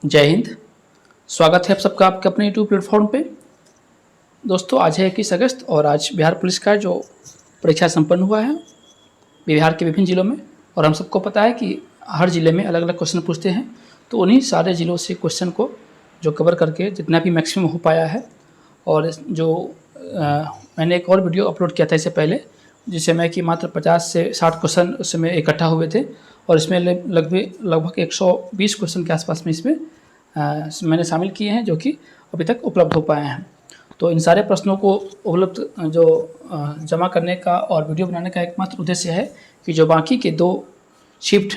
जय हिंद। स्वागत है आप सबका आपके अपने यूट्यूब प्लेटफॉर्म पे। दोस्तों, आज है 21 अगस्त और आज बिहार पुलिस का जो परीक्षा संपन्न हुआ है बिहार के विभिन्न ज़िलों में। और हम सबको पता है कि हर ज़िले में अलग अलग क्वेश्चन पूछते हैं, तो उन्हीं सारे ज़िलों से क्वेश्चन को जो कवर करके जितना भी मैक्सिमम हो पाया है। और जो मैंने एक और वीडियो अपलोड किया था इससे पहले, जिसमें कि मात्र 50 से 60 क्वेश्चन उसमें इकट्ठा हुए थे और इसमें लगभग 120 क्वेश्चन के आसपास में इसमें मैंने शामिल किए हैं जो कि अभी तक उपलब्ध हो पाए हैं। तो इन सारे प्रश्नों को उपलब्ध जो जमा करने का और वीडियो बनाने का एकमात्र उद्देश्य है कि जो बाकी के 2 शिफ्ट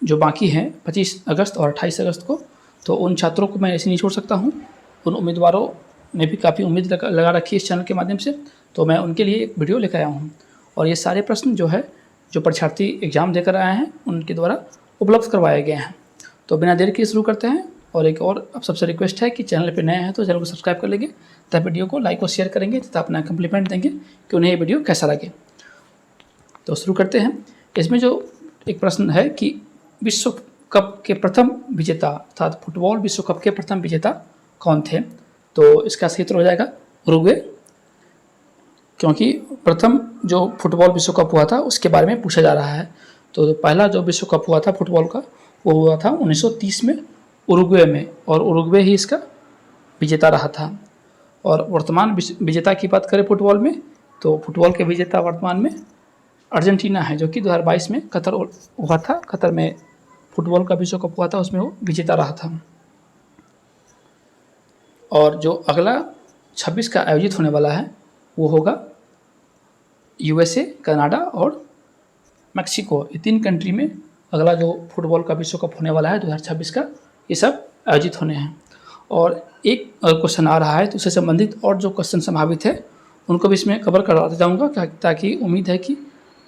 जो बाकी हैं 25 अगस्त और 28 अगस्त को, तो उन छात्रों को मैं ऐसे नहीं छोड़ सकता हूँ। उन उम्मीदवारों ने भी काफ़ी उम्मीद लगा रखी है इस चैनल के माध्यम से, तो मैं उनके लिए एक वीडियो लेकर आया हूँ। और ये सारे प्रश्न जो है जो परीक्षार्थी एग्ज़ाम देकर आए हैं उनके द्वारा उपलब्ध करवाए गए हैं। तो बिना देर के शुरू करते हैं। और एक और अब सबसे रिक्वेस्ट है कि चैनल पे नए हैं तो चैनल को सब्सक्राइब कर लेंगे तथा वीडियो को लाइक और शेयर करेंगे तथा अपना कम्प्लीमेंट देंगे कि उन्हें ये वीडियो कैसा लगे। तो शुरू करते हैं। इसमें जो एक प्रश्न है कि विश्व कप के प्रथम विजेता अर्थात फुटबॉल विश्व कप के प्रथम विजेता कौन थे? तो इसका सही उत्तर हो जाएगा उरुग्वे, क्योंकि प्रथम जो फुटबॉल विश्व कप हुआ था उसके बारे में पूछा जा रहा है। तो पहला जो विश्व कप हुआ था फुटबॉल का वो हुआ था 1930 में उरुग्वे में, और उरुग्वे ही इसका विजेता रहा था। और वर्तमान विजेता की बात करें फुटबॉल में, तो फुटबॉल के विजेता वर्तमान में अर्जेंटीना है, जो कि 2022 में कतर हुआ था। कतर में फुटबॉल का विश्व कप हुआ था, उसमें वो विजेता रहा था। और जो अगला 26 का आयोजित होने वाला है वो होगा USA, कनाडा और मैक्सिको। ये 3 कंट्री में अगला जो फुटबॉल का विश्व कप होने वाला है 2026 का, ये सब आयोजित होने हैं। और एक क्वेश्चन आ रहा है तो उससे संबंधित और जो क्वेश्चन संभावित है उनको भी इसमें कवर करवाते जाऊँगा, ताकि उम्मीद है कि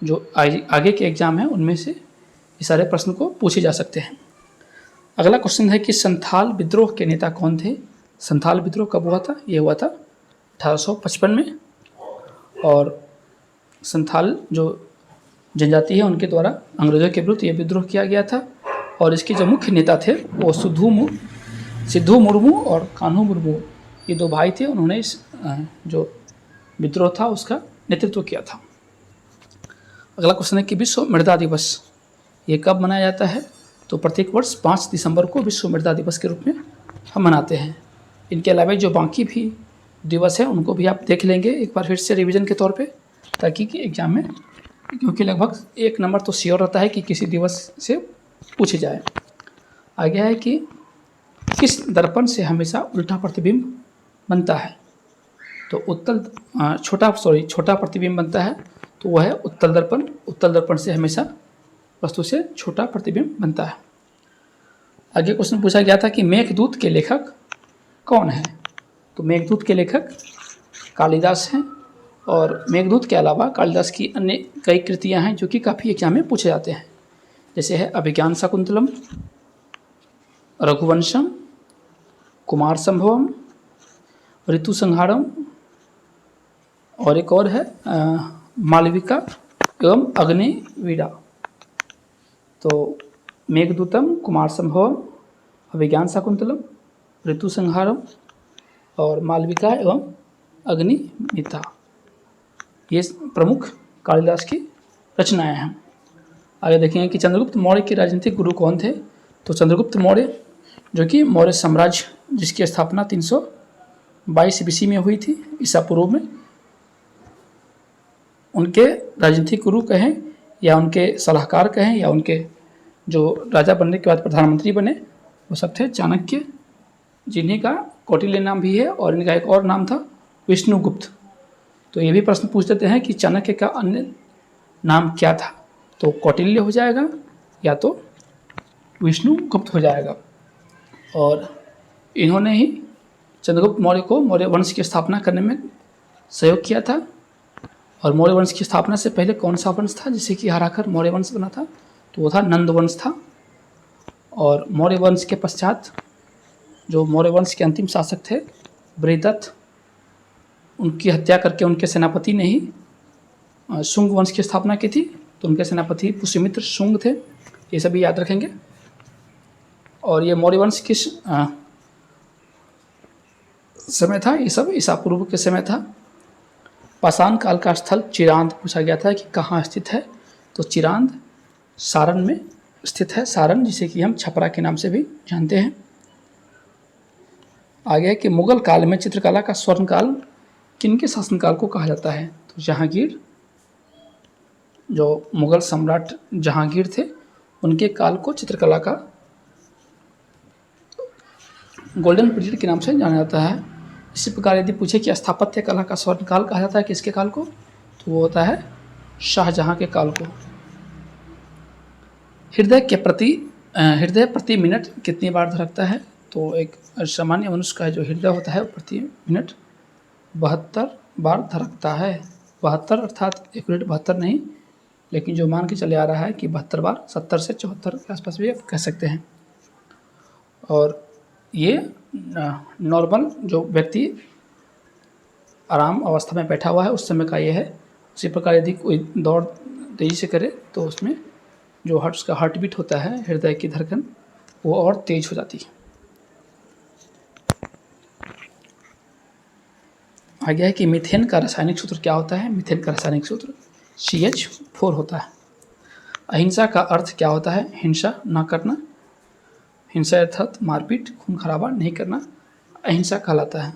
जो आगे के एग्ज़ाम हैं उनमें से ये सारे प्रश्न को पूछे जा सकते हैं। अगला क्वेश्चन है कि संथाल विद्रोह के नेता कौन थे? संथाल विद्रोह कब हुआ था? ये हुआ था 1855 में। और संथाल जो जनजाति है उनके द्वारा अंग्रेज़ों के विरुद्ध ये विद्रोह किया गया था। और इसके जो मुख्य नेता थे वो सिद्धू मुर्मू और कान्हू मुर्मू, ये 2 भाई थे। उन्होंने इस जो विद्रोह था उसका नेतृत्व किया था। अगला क्वेश्चन है कि विश्व मृदा दिवस ये कब मनाया जाता है? तो प्रत्येक वर्ष 5 दिसंबर को विश्व मृदा दिवस के रूप में हम मनाते हैं। इनके अलावा जो बाकी भी दिवस है उनको भी आप देख लेंगे एक बार फिर से रिवीजन के तौर पे, ताकि कि एग्ज़ाम में, क्योंकि लगभग 1 नंबर तो श्योर रहता है कि किसी दिवस से पूछे जाए। आगे है कि किस दर्पण से हमेशा उल्टा प्रतिबिंब बनता है? तो छोटा प्रतिबिंब बनता है, तो वह है उत्तल दर्पण। उत्तल दर्पण से हमेशा वस्तु से छोटा प्रतिबिंब बनता है। आगे क्वेश्चन पूछा गया था कि मेघदूत के लेखक कौन है? तो मेघदूत के लेखक कालिदास हैं। और मेघदूत के अलावा कालिदास की अन्य कई कृतियां हैं जो कि काफ़ी एग्जाम में पूछे जाते हैं, जैसे है अभिज्ञान शाकुंतलम, रघुवंशम, कुमार संभवम, ऋतु संहारम, और एक और है मालविका एवं अग्निवीणा। तो मेघदूतम, कुमार संभवम, अभिज्ञान शाकुंतलम, ऋतु संहारम और मालविका एवं अग्निमिता, ये प्रमुख कालिदास की रचनाएं हैं। आगे देखेंगे कि चंद्रगुप्त मौर्य के राजनीतिक गुरु कौन थे? तो चंद्रगुप्त मौर्य जो कि मौर्य साम्राज्य जिसकी स्थापना 322 BC में हुई थी ईसा पूर्व में, उनके राजनीतिक गुरु कहें या उनके सलाहकार कहें या उनके जो राजा बनने के बाद प्रधानमंत्री बने, वो सब थे चाणक्य, जिन्हीं का कौटिल्य नाम भी है, और इनका एक और नाम था विष्णुगुप्त। तो ये भी प्रश्न पूछ देते हैं कि चाणक्य का अन्य नाम क्या था? तो कौटिल्य हो जाएगा या तो विष्णुगुप्त हो जाएगा। और इन्होंने ही चंद्रगुप्त मौर्य को मौर्य वंश की स्थापना करने में सहयोग किया था। और मौर्य वंश की स्थापना से पहले कौन सा वंश था जिसे कि हराकर मौर्य वंश बना था? तो वो था नंद वंश था। और मौर्य वंश के पश्चात जो मौर्य वंश के अंतिम शासक थे बृहदत्त, उनकी हत्या करके उनके सेनापति ने ही शुंग वंश की स्थापना की थी। तो उनके सेनापति पुष्यमित्र शुंग थे। ये सभी याद रखेंगे। और ये मौर्य वंश किस समय था? ये सब ईसा पूर्व के समय था। पाषाण काल का स्थल चिरांद पूछा गया था कि कहाँ स्थित है, तो चिरांद सारण में स्थित है। सारण जिसे कि हम छपरा के नाम से भी जानते हैं। आगे है कि मुगल काल में चित्रकला का स्वर्ण काल किनके शासनकाल को कहा जाता है? तो जहांगीर, जो मुगल सम्राट जहांगीर थे उनके काल को चित्रकला का गोल्डन पीरियड के नाम से जाना जाता है। इसी प्रकार यदि पूछे कि स्थापत्य कला का स्वर्ण काल कहा जाता है किसके काल को, तो वो होता है शाहजहां के काल को। हृदय प्रति मिनट कितनी बार धड़कता है? तो एक सामान्य मनुष्य का जो हृदय होता है प्रति मिनट 72 बार धड़कता है। 72 अर्थात एक मिनट 72 नहीं, लेकिन जो मान के चले आ रहा है कि 72 बार, 70 से 74 के आसपास भी आप कह सकते हैं। और ये नॉर्मल जो व्यक्ति आराम अवस्था में बैठा हुआ है उस समय का ये है। उसी प्रकार यदि कोई दौड़ तेज़ी से करे तो उसमें जो उसका हार्ट बीट होता है, हृदय की धड़कन, वो और तेज हो जाती है। आगे है कि मीथेन का रासायनिक सूत्र क्या होता है? मीथेन का रासायनिक सूत्र CH4 होता है। अहिंसा का अर्थ क्या होता है? हिंसा न करना। हिंसा अर्थात मारपीट, खून खराबा नहीं करना अहिंसा कहलाता है।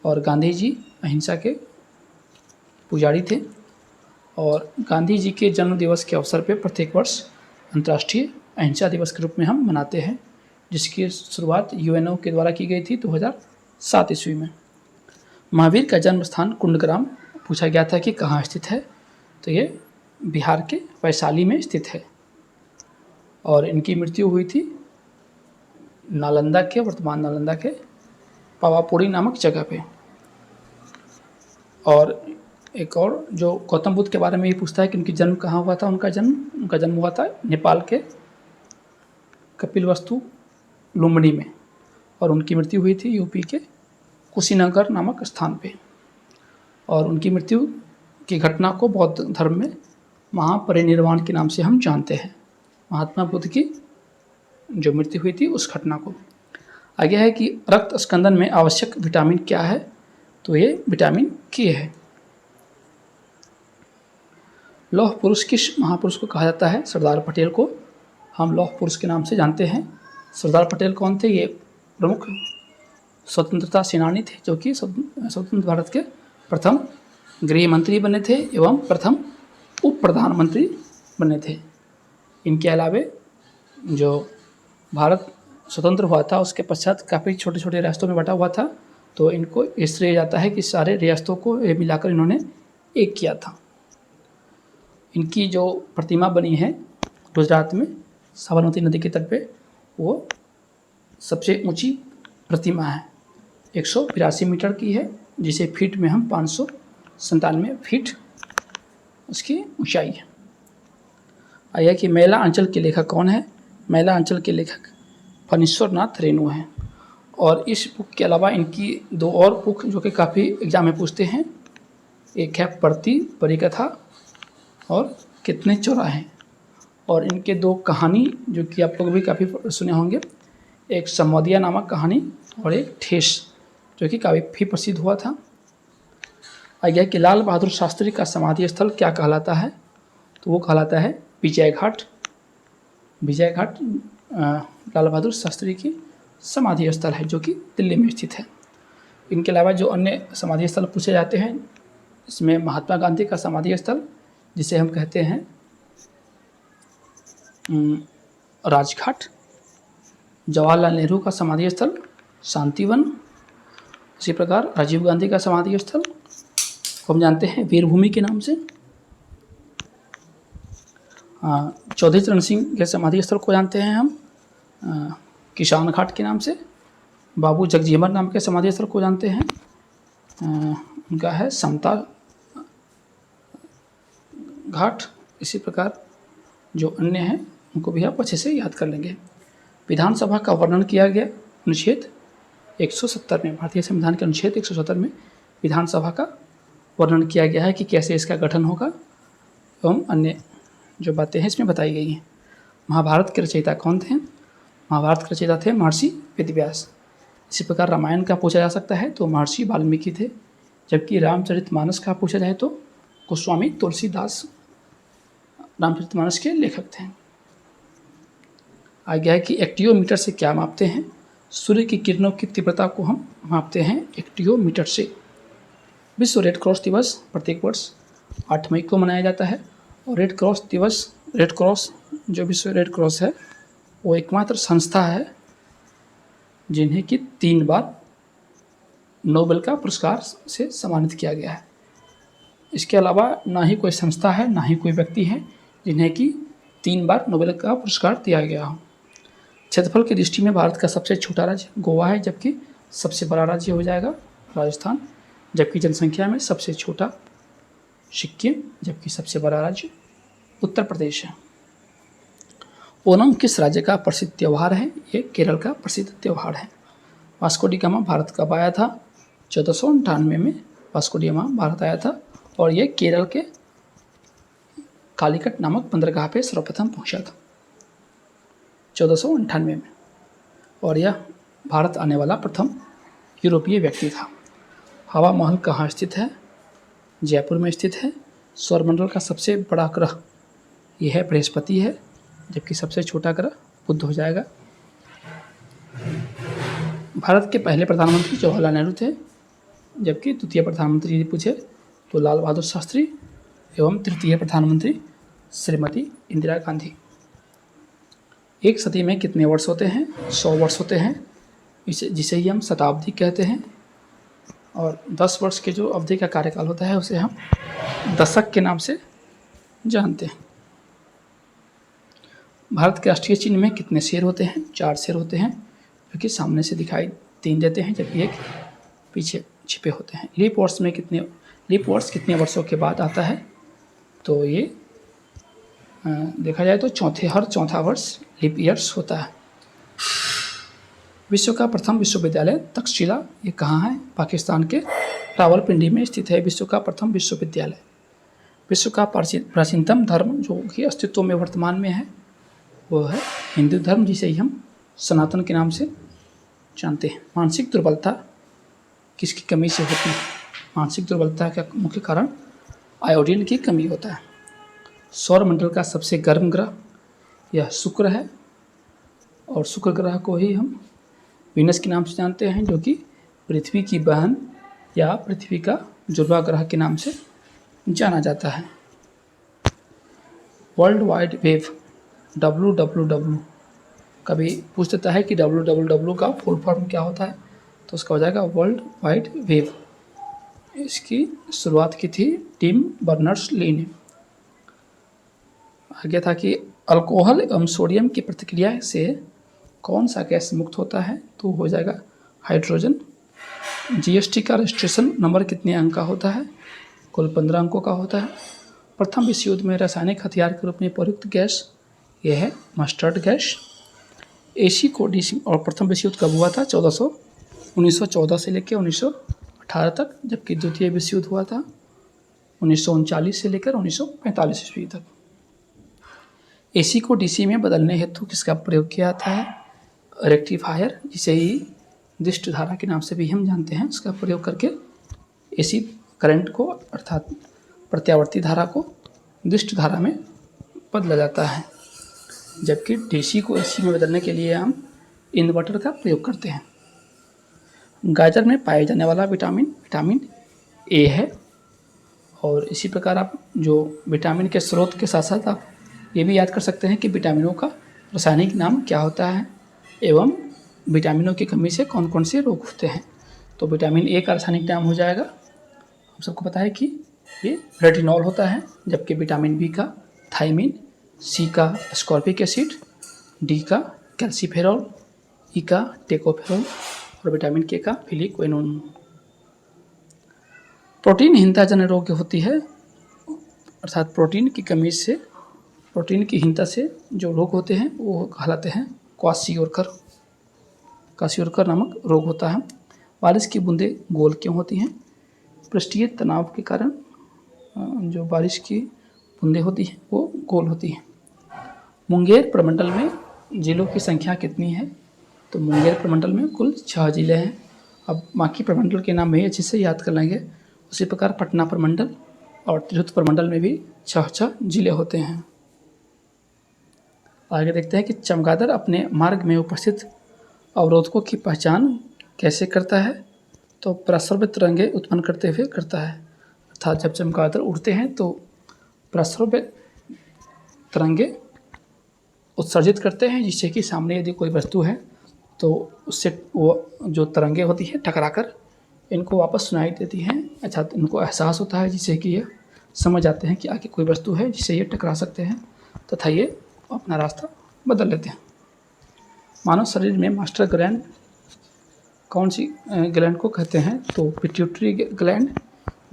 और गांधी जी अहिंसा के पुजारी थे। और गांधी जी के जन्म दिवस के अवसर पर प्रत्येक वर्ष अंतर्राष्ट्रीय अहिंसा दिवस के रूप में हम मनाते हैं, जिसकी शुरुआत UNO के द्वारा की गई थी 2007 ईस्वी में। महावीर का जन्म स्थान कुंडग्राम पूछा गया था कि कहाँ स्थित है, तो ये बिहार के वैशाली में स्थित है। और इनकी मृत्यु हुई थी नालंदा के, वर्तमान नालंदा के पावापुरी नामक जगह पे। और एक और जो गौतम बुद्ध के बारे में ये पूछता है कि उनकी जन्म कहाँ हुआ था। उनका जन्म हुआ था नेपाल के कपिलवस्तु लुम्बिनी में, और उनकी मृत्यु हुई थी यूपी के कुशीनगर नामक स्थान पे। और उनकी मृत्यु की घटना को बौद्ध धर्म में महापरिनिर्वाण के नाम से हम जानते हैं। महात्मा बुद्ध की जो मृत्यु हुई थी उस घटना को। आगे है कि रक्त स्कंदन में आवश्यक विटामिन क्या है, तो ये विटामिन के है। लौह पुरुष किस महापुरुष को कहा जाता है? सरदार पटेल को हम लौह पुरुष के नाम से जानते हैं। सरदार पटेल कौन थे? ये प्रमुख स्वतंत्रता सेनानी थे, जो कि स्वतंत्र भारत के प्रथम गृह मंत्री बने थे एवं प्रथम उप प्रधानमंत्री बने थे। इनके अलावे जो भारत स्वतंत्र हुआ था उसके पश्चात काफ़ी छोटे छोटे रियासतों में बटा हुआ था, तो इनको इस श्रेय जाता है कि सारे रियासतों को मिलाकर इन्होंने एक किया था। इनकी जो प्रतिमा बनी है गुजरात में साबरमती नदी के तट पे, वो सबसे ऊंची प्रतिमा है, 182 मीटर की है, जिसे फीट में हम 597 फीट उसकी ऊंचाई है। आइए कि मैला अंचल के लेखक कौन है? मैला अंचल के लेखक फणीश्वर नाथ रेणु हैं। और इस बुक के अलावा इनकी दो और बुक जो कि काफ़ी एग्जाम में पूछते हैं, एक है पढ़ती परिकथा और कितने चौराहे। और इनके दो कहानी जो कि आप लोग भी काफ़ी सुने होंगे, एक समौदिया नामक कहानी और एक ठेस, जो कि काफ़ी प्रसिद्ध हुआ था। आगे कि लाल बहादुर शास्त्री का समाधि स्थल क्या कहलाता है? तो वो कहलाता है विजय घाट। विजय घाट लाल बहादुर शास्त्री की समाधि स्थल है, जो कि दिल्ली में स्थित है। इनके अलावा जो अन्य समाधि स्थल पूछे जाते हैं, इसमें महात्मा गांधी का समाधि स्थल, जिसे हम कहते हैं राजघाट, जवाहरलाल नेहरू का समाधि स्थल शांतिवन, इसी प्रकार राजीव गांधी का समाधि स्थल को हम जानते हैं वीरभूमि के नाम से। चौधरी चरण सिंह के समाधि स्थल को जानते हैं हम किसान घाट के नाम से। बाबू जगजीवन नाम के समाधि स्थल को जानते हैं, उनका है समता घाट। इसी प्रकार जो अन्य हैं उनको भी आप अच्छे से याद कर लेंगे। विधानसभा का वर्णन किया गया अनुच्छेद 170 में, भारतीय संविधान के अनुच्छेद 170 में विधानसभा का वर्णन किया गया है कि कैसे इसका गठन होगा एवं अन्य जो बातें हैं इसमें बताई गई हैं। महाभारत के रचयिता कौन थे? महाभारत के रचयिता थे महर्षि वेदव्यास। इसी प्रकार रामायण का पूछा जा सकता है तो महर्षि वाल्मीकि थे, जबकि रामचरितमानस का पूछा जाए तो गोस्वामी तुलसीदास रामचरितमानस के लेखक थे। आगे है कि एक्टियोमीटर से क्या मापते हैं? सूर्य की किरणों की तीव्रता को हम मापते हैं एक्टियोमीटर से। विश्व रेड क्रॉस दिवस प्रत्येक वर्ष 8 मई को मनाया जाता है और रेड क्रॉस जो विश्व रेड क्रॉस है वो एकमात्र संस्था है जिन्हें कि 3 बार नोबेल का पुरस्कार से सम्मानित किया गया है। इसके अलावा ना ही कोई संस्था है ना ही कोई व्यक्ति है जिन्हें कि 3 बार नोबेल का पुरस्कार दिया गया हो। क्षेत्रफल की दृष्टि में भारत का सबसे छोटा राज्य गोवा है, जबकि सबसे बड़ा राज्य हो जाएगा राजस्थान, जबकि जनसंख्या में सबसे छोटा सिक्किम, जबकि सबसे बड़ा राज्य उत्तर प्रदेश है। ओणम किस राज्य का प्रसिद्ध त्यौहार है? ये केरल का प्रसिद्ध त्यौहार है। वास्को डी गामा भारत कब आया था? 1498 में वास्को डी गामा भारत आया था और ये केरल के कालीकट नामक बंदरगाह पे सर्वप्रथम पहुंचा था 1498 में, और यह भारत आने वाला प्रथम यूरोपीय व्यक्ति था। हवा महल कहाँ स्थित है? जयपुर में स्थित है। सौरमंडल का सबसे बड़ा ग्रह यह है बृहस्पति है, जबकि सबसे छोटा ग्रह बुध हो जाएगा। भारत के पहले प्रधानमंत्री जवाहरलाल नेहरू थे, जबकि द्वितीय प्रधानमंत्री यदि पूछे तो लाल बहादुर शास्त्री एवं तृतीय प्रधानमंत्री श्रीमती इंदिरा गांधी। एक सदी में कितने वर्ष होते हैं? 100 वर्ष होते हैं, जिसे ही हम शताब्दी कहते हैं, और 10 वर्ष के जो अवधि का कार्यकाल होता है उसे हम दशक के नाम से जानते हैं। भारत के राष्ट्रीय चिन्ह में कितने शेर होते हैं? 4 शेर होते हैं, जो कि सामने से दिखाई 3 देते हैं, जबकि एक पीछे छिपे होते हैं। लीप वर्ष कितने वर्षों के बाद आता है? तो ये देखा जाए तो हर चौथा वर्ष लीप ईयर्स होता है। विश्व का प्रथम विश्वविद्यालय तक्षशिला ये कहाँ है? पाकिस्तान के रावलपिंडी में स्थित है विश्व का प्रथम विश्वविद्यालय। विश्व का प्राचीनतम धर्म जो कि अस्तित्व में वर्तमान में है वो है हिंदू धर्म, जिसे ही हम सनातन के नाम से जानते हैं। मानसिक दुर्बलता किसकी कमी से होती है? मानसिक दुर्बलता का मुख्य कारण आयोडीन की कमी होता है। सौरमंडल का सबसे गर्म ग्रह यह शुक्र है, और शुक्र ग्रह को ही हम वीनस के नाम से जानते हैं, जो कि पृथ्वी की बहन या पृथ्वी का जुड़वा ग्रह के नाम से जाना जाता है। वर्ल्ड वाइड वेब WWW कभी पूछ देता है कि WWW का फुल फॉर्म क्या होता है, तो उसका हो जाएगा वर्ल्ड वाइड वेब। इसकी शुरुआत की थी टिम बर्नर्स-ली ने। आगे था कि अल्कोहल एवं सोडियम की प्रतिक्रिया से कौन सा गैस मुक्त होता है? तो हो जाएगा हाइड्रोजन। GST का रजिस्ट्रेशन नंबर कितने अंक का होता है? कुल 15 अंकों का होता है। प्रथम विश्व युद्ध में रासायनिक हथियार के रूप में प्रयुक्त गैस यह है मस्टर्ड गैस। AC को DC और प्रथम विश्व युद्ध कब हुआ था? 1914 से लेकर 1918 तक, जबकि द्वितीय विश्व युद्ध हुआ था 1939 से लेकर 1945 ईस्वी तक। AC को DC में बदलने हेतु किसका प्रयोग किया जाता है? रेक्टिफायर, जिसे ही दिष्ट धारा के नाम से भी हम जानते हैं, उसका प्रयोग करके AC करंट को अर्थात प्रत्यावर्ती धारा को दिष्ट धारा में बदला जाता है, जबकि DC को AC में बदलने के लिए हम इन्वर्टर का प्रयोग करते हैं। गाजर में पाए जाने वाला विटामिन A है, और इसी प्रकार आप जो विटामिन के स्रोत के साथ साथ आप ये भी याद कर सकते हैं कि विटामिनों का रासायनिक नाम क्या होता है एवं विटामिनों की कमी से कौन कौन से रोग होते हैं। तो विटामिन A का रासायनिक नाम हो जाएगा, हम सबको पता है कि ये रेटिनॉल होता है, जबकि विटामिन B का थायमिन, C का स्कॉर्बिक एसिड, D का कैल्सीफेरॉल, E का टेकोफेरॉल और विटामिन K का फिलिक्वेनोन। प्रोटीनहीनता जन्य रोग होती है, अर्थात प्रोटीन की हीनता से जो रोग होते हैं वो कहलाते हैं क्वाशियोरकर नामक रोग होता है। बारिश की बूंदें गोल क्यों होती हैं? पृष्ठीय तनाव के कारण जो बारिश की बूंदें होती हैं वो गोल होती हैं। मुंगेर प्रमंडल में जिलों की संख्या कितनी है? तो मुंगेर प्रमंडल में कुल 6 जिले हैं। अब बाकी प्रमंडल के नाम भी अच्छे से याद कर लेंगे। उसी प्रकार पटना प्रमंडल और तिरहुत प्रमंडल में भी 6 जिले होते हैं। आगे देखते हैं कि चमगादड़ अपने मार्ग में उपस्थित अवरोधकों की पहचान कैसे करता है? तो प्रस्रव्य तरंगे उत्पन्न करते हुए करता है। अर्थात जब चमगादड़ उड़ते हैं तो प्रस्रव्य तरंगे उत्सर्जित करते हैं, जिससे कि सामने यदि कोई वस्तु है तो उससे वो जो तरंगे होती हैं टकराकर इनको वापस सुनाई देती हैं। अच्छा, इनको एहसास होता है, जिससे कि ये समझ जाते हैं कि आगे कोई वस्तु है जिससे ये टकरा सकते हैं तथा ये अपना रास्ता बदल लेते हैं। मानव शरीर में मास्टर ग्लैंड कौन सी ग्लैंड को कहते हैं? तो पिट्यूटरी ग्लैंड,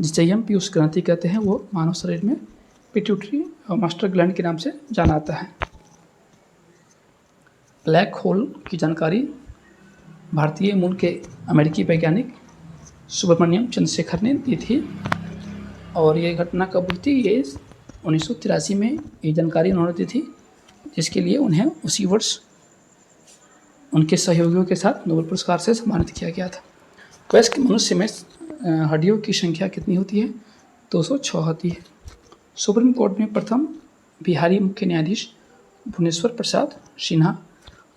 जिसे हम पीयूष ग्रंथि कहते हैं, वो मानव शरीर में पिट्यूटरी मास्टर ग्लैंड के नाम से जाना जाता है। ब्लैक होल की जानकारी भारतीय मूल के अमेरिकी वैज्ञानिक सुब्रमण्यम चंद्रशेखर ने दी थी। और ये घटना कब हुई थी? ये 1983 में ये जानकारी उन्होंने दी थी, जिसके लिए उन्हें उसी वर्ष उनके सहयोगियों के साथ नोबेल पुरस्कार से सम्मानित किया गया था। वयस्क मनुष्य में हड्डियों की संख्या कितनी होती है? 206 होती है। सुप्रीम कोर्ट में प्रथम बिहारी मुख्य न्यायाधीश भुवनेश्वर प्रसाद सिन्हा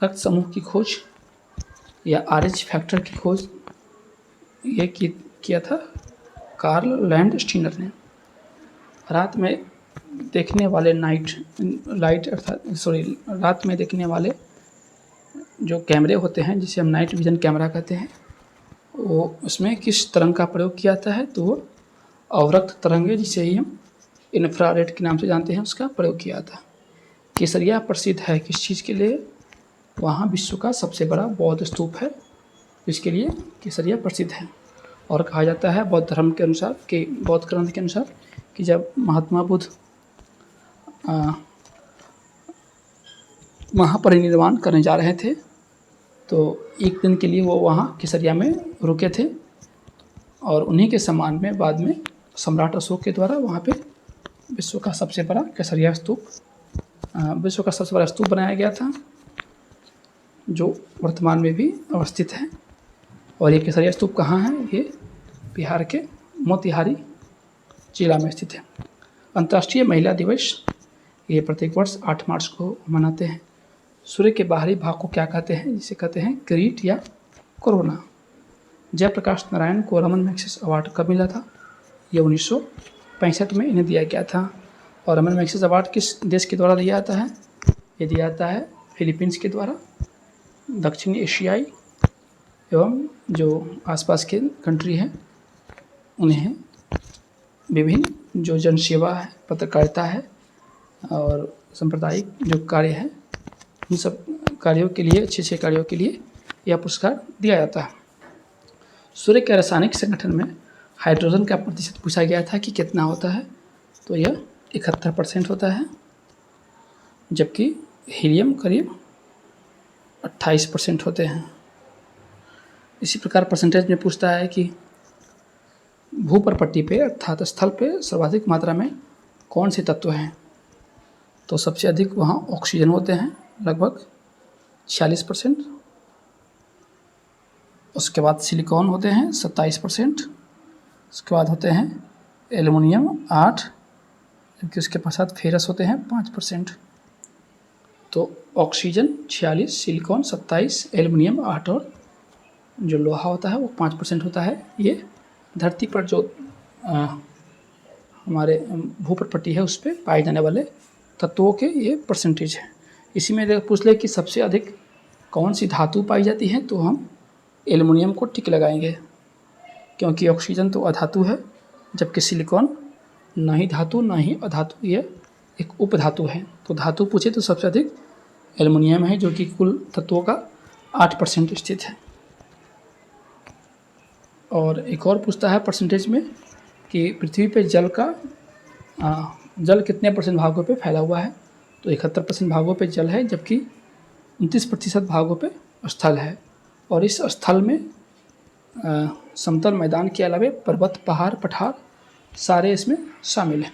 रक्त समूह की खोज या आरएच फैक्टर की खोज ये किया था कार्ल लैंड स्टीनर ने। रात में देखने वाले रात में देखने वाले जो कैमरे होते हैं, जिसे हम नाइट विजन कैमरा कहते हैं, वो उसमें किस तरंग का प्रयोग किया जाता है? तो वो अवरक्त तरंगे, जिसे ही हम इंफ्रारेड के नाम से जानते हैं, उसका प्रयोग किया जाता है। केसरिया प्रसिद्ध है किस चीज़ के लिए? वहाँ विश्व का सबसे बड़ा बौद्ध स्तूप है, जिसके लिए केसरिया प्रसिद्ध है। और कहा जाता है बौद्ध धर्म के अनुसार, कि बौद्ध ग्रंथ के अनुसार, कि जब महात्मा बुद्ध महापरिनिर्वाण करने जा रहे थे तो एक दिन के लिए वो वहाँ केसरिया में रुके थे, और उन्हीं के सम्मान में बाद में सम्राट अशोक के द्वारा वहाँ पे विश्व का सबसे बड़ा केसरिया स्तूप बनाया गया था, जो वर्तमान में भी अवस्थित है। और ये केसरिया स्तूप कहाँ है? ये बिहार के मोतिहारी जिला में स्थित है। अंतर्राष्ट्रीय महिला दिवस ये प्रत्येक वर्ष 8 मार्च को मनाते हैं। सूर्य के बाहरी भाग को क्या कहते हैं? जिसे कहते हैं किरीट या कोरोना। जयप्रकाश नारायण को रमन मैग्सेसे अवार्ड कब मिला था? ये 1965 में इन्हें दिया गया था। और रमन मैग्सेसे अवार्ड किस देश के द्वारा दिया जाता है? ये दिया जाता है फिलीपींस के द्वारा। दक्षिण एशियाई एवं जो आसपास के कंट्री हैं उन्हें विभिन्न जो जनसेवा है, पत्रकारिता है और सांप्रदायिक जो कार्य है, इन सब कार्यों के लिए, अच्छे कार्यों के लिए यह पुरस्कार दिया जाता है। सूर्य के रासायनिक संगठन में हाइड्रोजन का प्रतिशत पूछा गया था कि कितना होता है? तो यह 71% होता है, जबकि हीलियम करीब 28% होते हैं। इसी प्रकार परसेंटेज में पूछता है कि भूपर्पट्टी पे अर्थात स्थल पे सर्वाधिक मात्रा में कौन से तत्व हैं? तो सबसे अधिक वहाँ ऑक्सीजन होते हैं, लगभग 46%। उसके बाद सिलिकॉन होते हैं 27%। उसके बाद होते हैं एल्युमिनियम 8, जबकि उसके पश्चात फेरस होते हैं 5%। तो ऑक्सीजन 46, सिलिकॉन 27, एल्युमिनियम 8 और जो लोहा होता है वो 5% होता है। ये धरती पर जो हमारे भूपटपट्टी है उस पर पाए जाने वाले तत्वों के ये परसेंटेज है। इसी में अगर पूछ ले कि सबसे अधिक कौन सी धातु पाई जाती है, तो हम एल्युमिनियम को टिक लगाएंगे, क्योंकि ऑक्सीजन तो अधातु है, जबकि सिलिकॉन ना ही धातु ना ही अधातु, ये एक उपधातु है। तो धातु पूछे तो सबसे अधिक एल्युमिनियम है, जो कि कुल तत्वों का 8% स्थित है। और एक और पूछता है परसेंटेज में कि पृथ्वी पे जल कितने % भागों पे फैला हुआ है? तो 71% भागों पे जल है, जबकि 29% भागों पे स्थल है। और इस स्थल में समतल मैदान के अलावा पर्वत, पहाड़, पठार सारे इसमें शामिल हैं।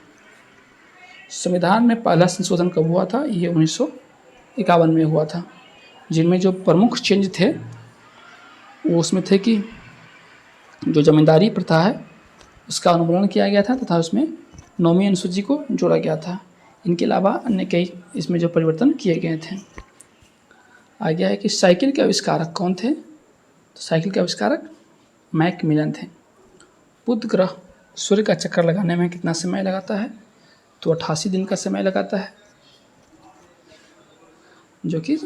संविधान में पहला संशोधन कब हुआ था? ये 1951 में हुआ था। जिनमें जो प्रमुख चेंज थे वो उसमें थे कि जो जमींदारी प्रथा है उसका उन्मूलन किया गया था तथा उसमें 9वीं अनुसूची को जोड़ा गया था। इनके अलावा अन्य कई इसमें जो परिवर्तन किए गए थे। आगे है कि साइकिल के आविष्कारक कौन थे? तो साइकिल के आविष्कारक मैकमिलन थे। बुध ग्रह सूर्य का चक्कर लगाने में कितना समय लगाता है? तो 88 दिन का समय लगाता है, जो कि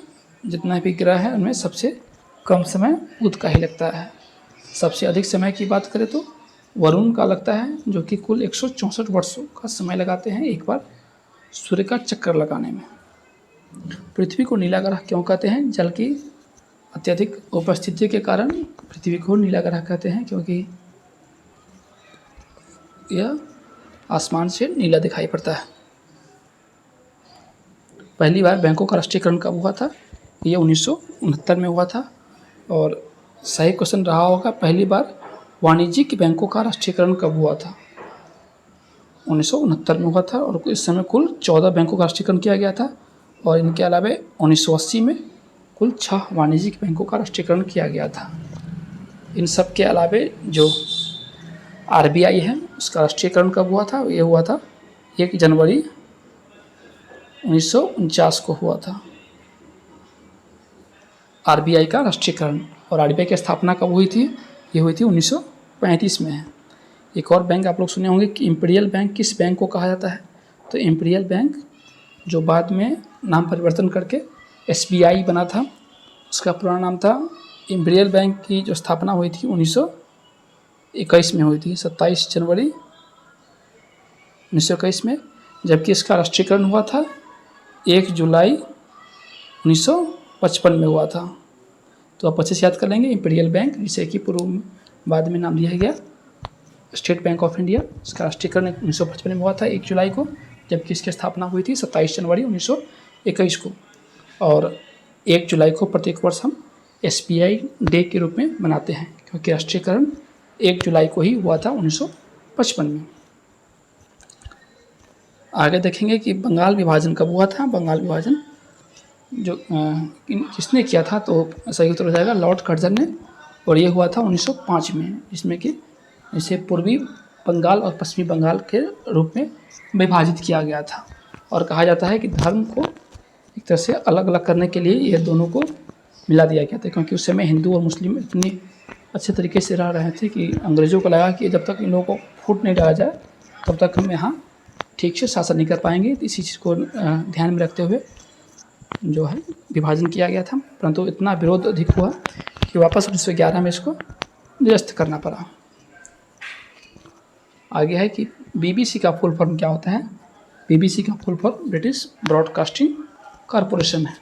जितना भी ग्रह है उनमें सबसे कम समय बुध का ही लगता है। सबसे अधिक समय की बात करें तो वरुण का लगता है, जो कि कुल 164 वर्षों का समय लगाते हैं एक बार सूर्य का चक्कर लगाने में। पृथ्वी को नीला ग्रह क्यों कहते हैं? जल की अत्यधिक उपस्थिति के कारण पृथ्वी को नीला ग्रह कहते हैं, क्योंकि यह आसमान से नीला दिखाई पड़ता है। पहली बार बैंकों का राष्ट्रीयकरण कब हुआ था? ये 1969 में हुआ था। और सही क्वेश्चन रहा होगा, पहली बार वाणिज्यिक बैंकों का राष्ट्रीयकरण कब हुआ था? 1969 में हुआ था। और इस समय कुल 14 बैंकों का राष्ट्रीयकरण किया गया था। और इनके अलावा 1980 में कुल 6 वाणिज्यिक बैंकों का राष्ट्रीयकरण किया गया था। इन सब के अलावा जो RBI है उसका राष्ट्रीयकरण कब हुआ था? ये हुआ था 1 जनवरी 1949 को हुआ था RBI का राष्ट्रीयकरण। और RBI की स्थापना कब हुई थी? ये हुई थी 1935 में है। एक और बैंक आप लोग सुने होंगे कि इम्पीरियल बैंक किस बैंक को कहा जाता है? तो इम्पीरियल बैंक जो बाद में नाम परिवर्तन करके SBI बना था, उसका पुराना नाम था इम्पीरियल बैंक की जो स्थापना हुई थी 1921 में हुई थी, 27 जनवरी 1921 में। जबकि इसका राष्ट्रीयकरण हुआ था 1 जुलाई 1955 में हुआ था। तो आप अच्छे से याद कर लेंगे इम्पीरियल बैंक, जिसे कि पूर्व बाद में नाम दिया गया स्टेट बैंक ऑफ इंडिया। इसका राष्ट्रीयकरण 1955 में हुआ था 1 जुलाई को, जबकि इसकी स्थापना हुई थी 27 जनवरी 1921 को। और 1 जुलाई को प्रत्येक वर्ष हम SBI डे के रूप में मनाते हैं, क्योंकि राष्ट्रीयकरण 1 जुलाई को ही हुआ था 1955 में। आगे देखेंगे कि बंगाल विभाजन कब हुआ था। बंगाल विभाजन जो किसने किया था? तो सही उत्तर हो जाएगा लॉर्ड कर्जन ने। और ये हुआ था 1905 में, जिसमें कि इसे पूर्वी बंगाल और पश्चिमी बंगाल के रूप में विभाजित किया गया था। और कहा जाता है कि धर्म को एक तरह से अलग अलग करने के लिए ये दोनों को मिला दिया गया था, क्योंकि उस समय हिंदू और मुस्लिम इतनी अच्छे तरीके से रह रहे थे कि अंग्रेज़ों को लगा कि जब तक इन लोगों को फूट नहीं डाला जाए तब तक हम यहाँ ठीक से शासन नहीं कर पाएंगे। इसी चीज़ को ध्यान में रखते हुए जो है विभाजन किया गया था, परंतु इतना विरोध अधिक हुआ कि वापस 1911 में इसको निरस्त करना पड़ा। आगे है कि BBC का फुल फॉर्म क्या होता है? BBC का full form British broadcasting corporation है,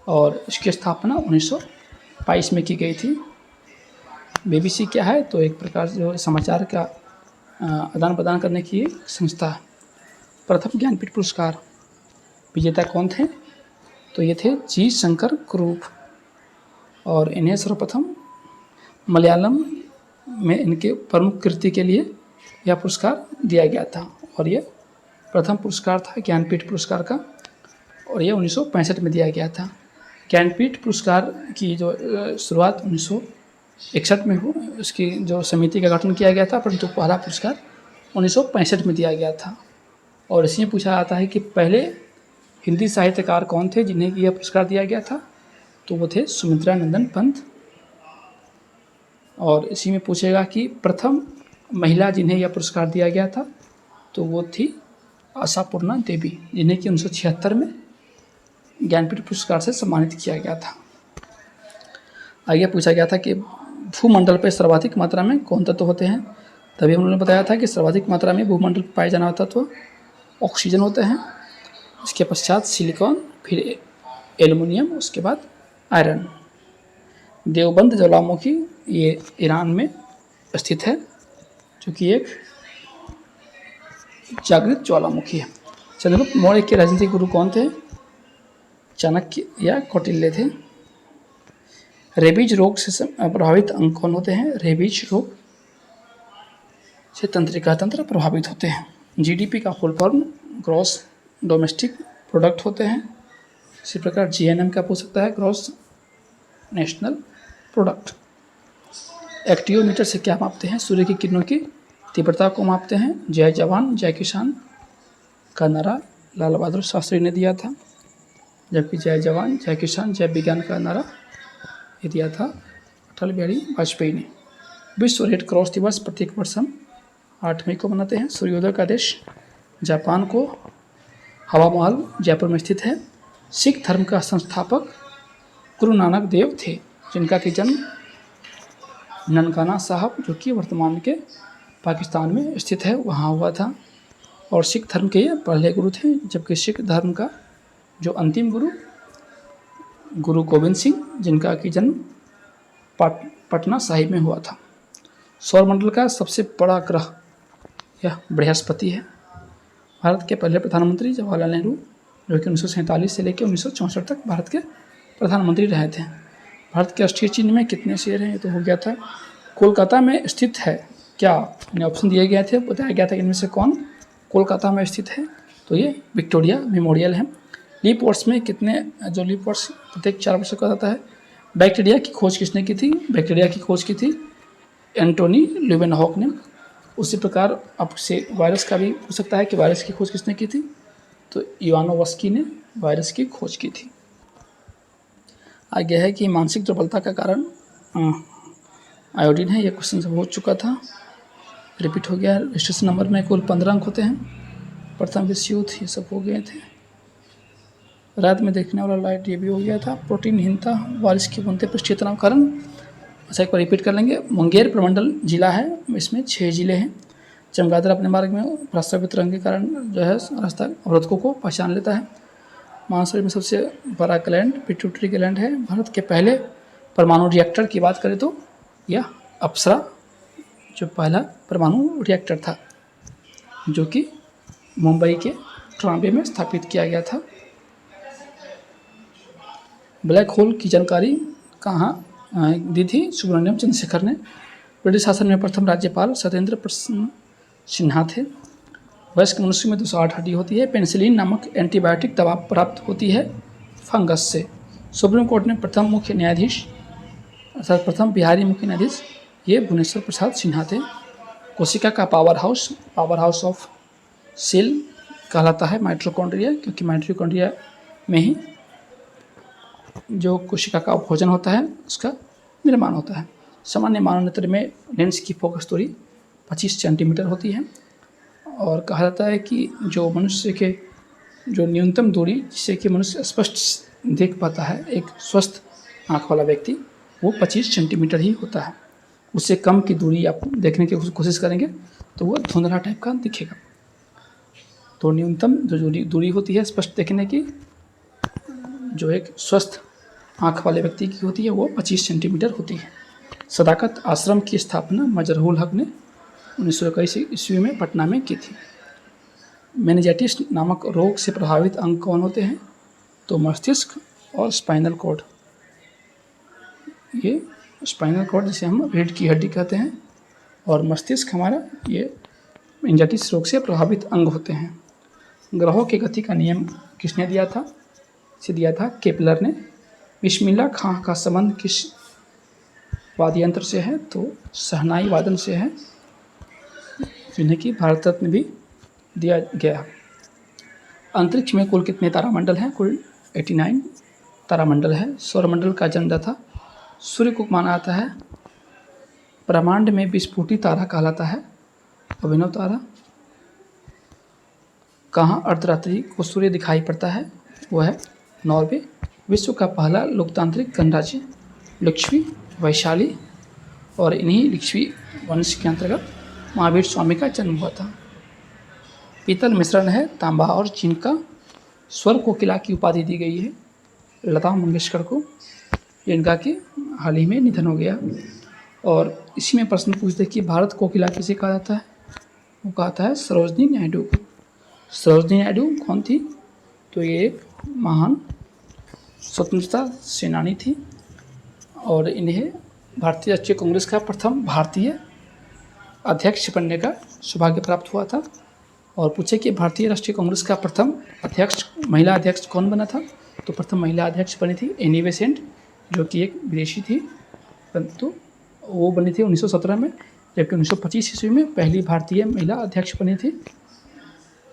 और इसकी स्थापना 1922 में की गई थी। BBC क्या है? तो एक प्रकार से जो समाचार का आदान प्रदान करने की एक संस्था है। प्रथम ज्ञानपीठ पुरस्कार विजेता कौन थे? तो ये थे जी शंकर कुरूप, और इन्हें सर्वप्रथम मलयालम में इनके प्रमुख कृति के लिए यह पुरस्कार दिया गया था। और ये प्रथम पुरस्कार था ज्ञानपीठ पुरस्कार का, और ये 1965 में दिया गया था। ज्ञानपीठ पुरस्कार की जो शुरुआत 1961 में हुई, उसकी जो समिति का गठन किया गया था, परंतु पहला पुरस्कार 1965 में दिया गया था। और इसमें पूछा जाता है कि पहले हिंदी साहित्यकार कौन थे जिन्हें यह पुरस्कार दिया गया था? तो वो थे सुमित्रा नंदन पंत। और इसी में पूछेगा कि प्रथम महिला जिन्हें यह पुरस्कार दिया गया था, तो वो थी आशापूर्णा देवी, जिन्हें कि 1976 में ज्ञानपीठ पुरस्कार से सम्मानित किया गया था। आगे पूछा गया था कि भूमंडल पर सर्वाधिक मात्रा में कौन तत्व होते हैं? तभी उन्होंने बताया था कि सर्वाधिक मात्रा में भूमंडल पर पाए जाने वाला तत्व ऑक्सीजन होते हैं, इसके पश्चात सिलिकॉन, फिर एल्युमिनियम, उसके बाद आयरन। देवबंद ज्वालामुखी ये ईरान में स्थित है, जो कि एक जागृत ज्वालामुखी है। चंद्रगुप्त मौर्य के राजनीतिक गुरु कौन थे? चाणक्य या कौटिल्य थे। रेबीज रोग से प्रभावित अंग कौन होते हैं? रेबीज रोग से तंत्रिका तंत्र प्रभावित होते हैं। GDP का full form gross domestic product होते हैं। इसी प्रकार GNM क्या पूछ सकता है, ग्रॉस नेशनल प्रोडक्ट। एक्टियोमीटर से क्या मापते हैं, सूर्य की किरणों की तीव्रता को मापते हैं। जय जवान जय किसान का नारा लाल बहादुर शास्त्री ने दिया था, जबकि जय जवान जय किसान जय विज्ञान का नारा ये दिया था अटल बिहारी वाजपेयी ने। विश्व रेड क्रॉस दिवस प्रत्येक वर्ष हम 8 मई को मनाते हैं। सूर्योदय का देश जापान को हवा महल जयपुर में स्थित है। सिख धर्म का संस्थापक गुरु नानक देव थे, जिनका कि जन्म ननकाना साहब, जो कि वर्तमान के पाकिस्तान में स्थित है, वहाँ हुआ था। और सिख धर्म के ये पहले गुरु थे, जबकि सिख धर्म का जो अंतिम गुरु गुरु गोविंद सिंह, जिनका कि जन्म पटना साहिब में हुआ था। सौरमंडल का सबसे बड़ा ग्रह यह बृहस्पति है। भारत के पहले प्रधानमंत्री जवाहरलाल नेहरू, जो कि 1947 से लेकर 1964 तक भारत के प्रधानमंत्री रहे थे। भारत के राष्ट्रीय चिन्ह में कितने शेर हैं, ये तो हो गया था। कोलकाता में स्थित है क्या, यानी ऑप्शन दिए गए थे, बताया गया था इनमें से कौन कोलकाता में स्थित है, तो ये विक्टोरिया मेमोरियल है। लीप वर्ष में कितने, जो लीप वर्ष प्रत्येक 4 वर्ष का आता है। बैक्टीरिया की खोज किसने की थी, बैक्टीरिया की खोज की थी एंटोनी ल्यूवेनहॉक ने। उसी प्रकार आपसे वायरस का भी हो सकता है कि वायरस की खोज किसने की थी, तो इवानोवस्की ने वायरस की खोज की थी। आगे है कि मानसिक दुर्बलता का कारण आयोडीन है। यह क्वेश्चन सब हो चुका था, रिपीट हो गया। रजिस्ट्रेशन नंबर में कुल 15 अंक होते हैं। प्रथम विश्व युद्ध ये सब हो गए थे। रात में देखने वाला लाइट ये भी हो गया था। प्रोटीनहीनता, बारिश की बूंदें पृष्ठीय तनाव कारण। अच्छा, एक बार रिपीट कर लेंगे। मुंगेर प्रमंडल जिला है, इसमें 6 जिले हैं। चमगादड़ अपने मार्ग में प्रस्तावित रंग के कारण जो है रास्ता अवरोधकों को पहचान लेता है। महाशरीर में सबसे बड़ा ग्लैंड पिट्यूटरी ग्लैंड है। भारत के पहले परमाणु रिएक्टर की बात करें तो यह अप्सरा जो पहला परमाणु रिएक्टर था, जो कि मुंबई के ट्रांबे में स्थापित किया गया था। ब्लैक होल की जानकारी कहाँ दी थी, सुब्रमण्यम चंद्रशेखर ने। ब्रिटिश शासन में प्रथम राज्यपाल सत्येंद्र प्रसन्न सिन्हा थे। वयस्क मनुष्य में 208 हड्डी होती है। पेनिसिलिन नामक एंटीबायोटिक दवा प्राप्त होती है फंगस से। सुप्रीम कोर्ट में प्रथम मुख्य न्यायाधीश अर्थात प्रथम बिहारी मुख्य न्यायाधीश ये भुवनेश्वर प्रसाद सिन्हा थे। कोशिका का पावर हाउस ऑफ सेल कहलाता है माइटोकॉन्ड्रिया, क्योंकि माइटोकॉन्ड्रिया में ही जो कोशिका का भोजन होता है उसका निर्माण होता है। सामान्य मानव नेत्र में लेंस की फोकस दूरी 25 सेंटीमीटर होती है। और कहा जाता है कि जो मनुष्य के जो न्यूनतम दूरी जिससे कि मनुष्य स्पष्ट देख पाता है, एक स्वस्थ आँख वाला व्यक्ति, वो 25 सेंटीमीटर ही होता है। उससे कम की दूरी आप देखने की कोशिश करेंगे तो वो धुंधला टाइप का दिखेगा। तो न्यूनतम जो दूरी होती है स्पष्ट देखने की, जो एक स्वस्थ आँख वाले व्यक्ति की होती है, वो 25 सेंटीमीटर होती है। सदाकत आश्रम की स्थापना मजरूल हक ने 1921 ईस्वी में पटना में की थी। मेनिंजाइटिस नामक रोग से प्रभावित अंग कौन होते हैं, तो मस्तिष्क और स्पाइनल कॉर्ड। ये स्पाइनल कॉर्ड जिसे हम रीढ़ की हड्डी कहते हैं, और मस्तिष्क हमारा ये मेनिंजाइटिस रोग से प्रभावित अंग होते हैं। ग्रहों की गति का नियम किसने दिया था, इसे दिया था केपलर ने। बिस्मिल्लाह खां का संबंध किस वाद्य यंत्र से है, तो शहनाई वादन से है, जिन्हें कि भारत रत्न भी दिया गया। अंतरिक्ष में कुल कितने तारामंडल हैं, कुल 89 तारामंडल है। सौरमंडल का जन्मदाता सूर्य को माना जाता है। ब्रह्मांड में विस्फोटी तारा कहलाता है अभिनव तारा। कहाँ अर्धरात्रि को सूर्य दिखाई पड़ता है, वो है नॉर्वे। विश्व का पहला लोकतांत्रिक गणराज्य लिच्छवी वैशाली, और इन्हीं लिच्छवी वंश के अंतर्गत महावीर स्वामी का जन्म हुआ था। पीतल मिश्रण है तांबा और चीन का। स्वर कोकिला की उपाधि दी गई है लता मंगेशकर को, जिनका कि हाल ही में निधन हो गया। और इसी में प्रश्न पूछते कि भारत कोकिला किसे कहा जाता है, वो कहता है सरोजनी नायडू को। सरोजनी नायडू कौन थी, तो ये एक महान स्वतंत्रता सेनानी थी, और इन्हें भारतीय राष्ट्रीय कांग्रेस का प्रथम भारतीय अध्यक्ष बनने का सौभाग्य प्राप्त हुआ था। और पूछे कि भारतीय राष्ट्रीय कांग्रेस का प्रथम अध्यक्ष महिला अध्यक्ष कौन बना था, तो प्रथम महिला अध्यक्ष बनी थी एनी बेसेंट, जो कि एक विदेशी थी, परंतु वो बनी थी 1917 में। जबकि 1925 ईस्वी में पहली भारतीय महिला अध्यक्ष बनी थी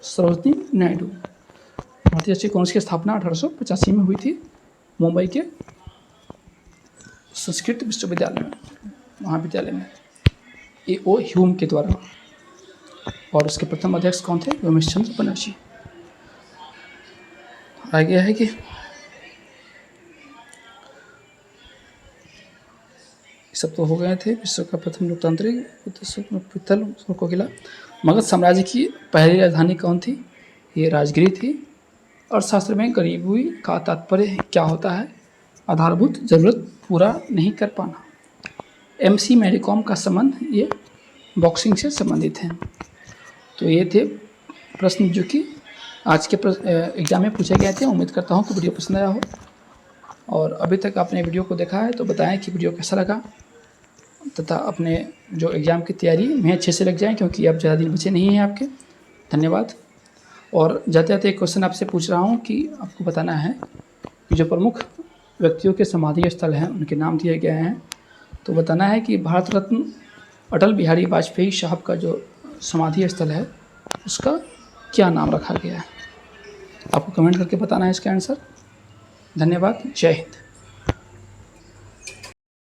सरोजनी नायडू। भारतीय राष्ट्रीय कांग्रेस की स्थापना 1885 में हुई थी मुंबई के संस्कृत विश्वविद्यालय में, महाविद्यालय में, A.O. ह्यूम के द्वारा। और उसके प्रथम अध्यक्ष कौन थे? रमेश चंद्र बनर्जी। आ गया है कि सब तो हो गए थे। विश्व का प्रथम लोकतांत्रिक पित्तल को किला। मगध साम्राज्य की पहली राजधानी कौन थी? ये राजगिरी थी। अर्थशास्त्र में गरीबी का तात्पर्य क्या होता है? आधारभूत जरूरत पूरा नहीं कर पाना। MC मैरी कॉम का संबंध ये बॉक्सिंग से संबंधित है। तो ये थे प्रश्न जो कि आज के एग्जाम में पूछे गए थे। उम्मीद करता हूँ कि वीडियो पसंद आया हो, और अभी तक आपने वीडियो को देखा है तो बताएं कि वीडियो कैसा लगा, तथा अपने जो एग्ज़ाम की तैयारी में अच्छे से लग जाएं, क्योंकि अब ज़्यादा दिन बचे नहीं हैं आपके। धन्यवाद। और जाते जाते एक क्वेश्चन आपसे पूछ रहा हूँ कि आपको बताना है कि जो प्रमुख व्यक्तियों के समाधि स्थल हैं उनके नाम दिए गए हैं। तो बताना है कि भारत रत्न अटल बिहारी वाजपेयी साहब का जो समाधि स्थल है उसका क्या नाम रखा गया है। आपको कमेंट करके बताना है इसका आंसर। धन्यवाद। जय हिंद।